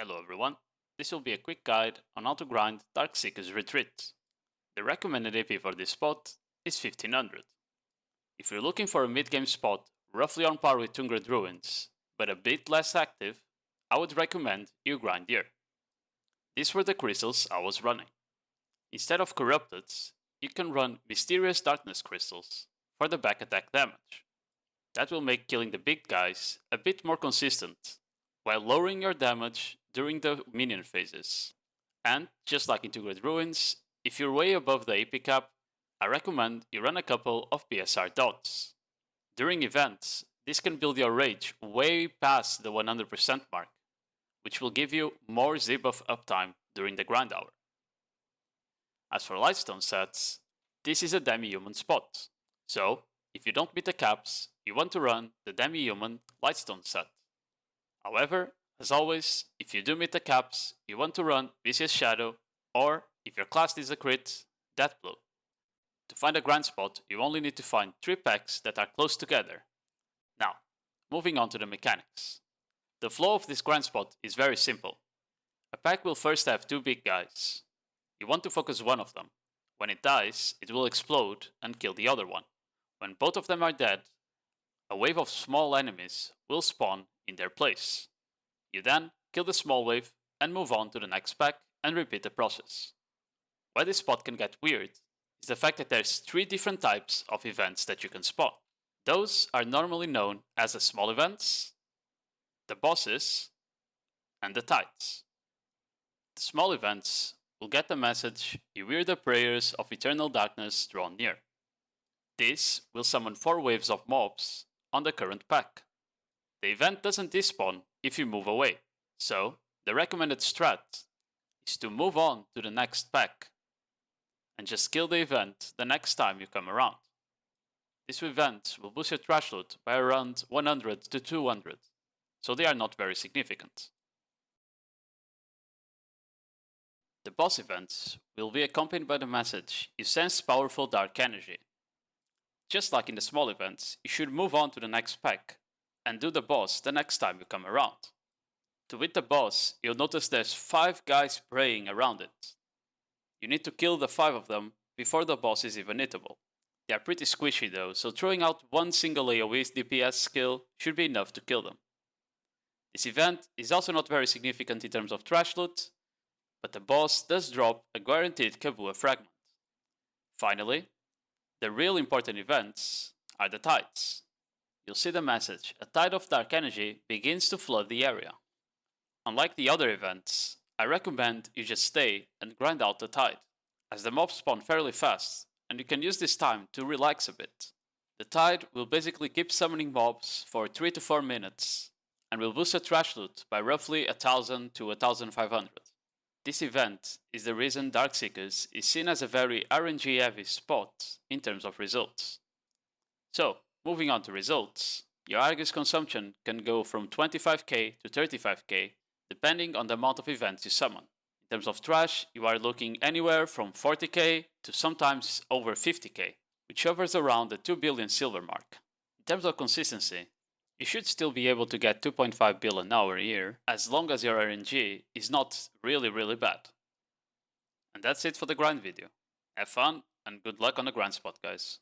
Hello everyone, this will be a quick guide on how to grind Darkseekers Retreat. The recommended AP for this spot is 1500. If you're looking for a mid-game spot roughly on par with Tungred Ruins, but a bit less active, I would recommend you grind here. These were the crystals I was running. Instead of Corrupted, you can run Mysterious Darkness crystals for the back attack damage. That will make killing the big guys a bit more consistent, while lowering your damage during the minion phases. And, just like in Tungred Ruins, if you're way above the AP cap, I recommend you run a couple of PSR dots. During events, this can build your rage way past the 100% mark, which will give you more Z-buff uptime during the grind hour. As for Lightstone sets, this is a demi-human spot, so if you don't meet the caps, you want to run the demi-human Lightstone set. However, as always, if you do meet the caps, you want to run Vicious Shadow, or, if your class is a crit, Deathblow. To find a Grindspot, you only need to find 3 packs that are close together. Now, moving on to the mechanics. The flow of this Grindspot is very simple. A pack will first have 2 big guys. You want to focus one of them. When it dies, it will explode and kill the other one. When both of them are dead, a wave of small enemies will spawn in their place. You then kill the small wave and move on to the next pack and repeat the process. Why this spot can get weird is the fact that there's 3 different types of events that you can spot. Those are normally known as the small events, the bosses, and the tides. The small events will get the message, "You hear the prayers of eternal darkness drawn near." This will summon 4 waves of mobs on the current pack. The event doesn't despawn if you move away, so the recommended strat is to move on to the next pack and just kill the event the next time you come around. This event will boost your trash loot by around 100 to 200, so they are not very significant. The boss events will be accompanied by the message, "You sense powerful dark energy." Just like in the small events, you should move on to the next pack and do the boss the next time you come around. To hit the boss, you'll notice there's 5 guys praying around it. You need to kill the 5 of them before the boss is even hittable. They are pretty squishy though, so throwing out one single AoE DPS skill should be enough to kill them. This event is also not very significant in terms of trash loot, but the boss does drop a guaranteed Kabua fragment. Finally, the real important events are the tides. You'll see the message, "A tide of dark energy begins to flood the area." Unlike the other events, I recommend you just stay and grind out the tide, as the mobs spawn fairly fast, and you can use this time to relax a bit. The tide will basically keep summoning mobs for 3 to 4 minutes, and will boost the trash loot by roughly 1000 to 1500. This event is the reason Darkseekers is seen as a very RNG heavy spot in terms of results. So, moving on to results, your Argus consumption can go from 25k to 35k depending on the amount of events you summon. In terms of trash, you are looking anywhere from 40k to sometimes over 50k, which hovers around the 2 billion silver mark. In terms of consistency, you should still be able to get 2.5 billion an hour a year, as long as your RNG is not really bad. And that's it for the grind video. Have fun and good luck on the Grindspot, guys.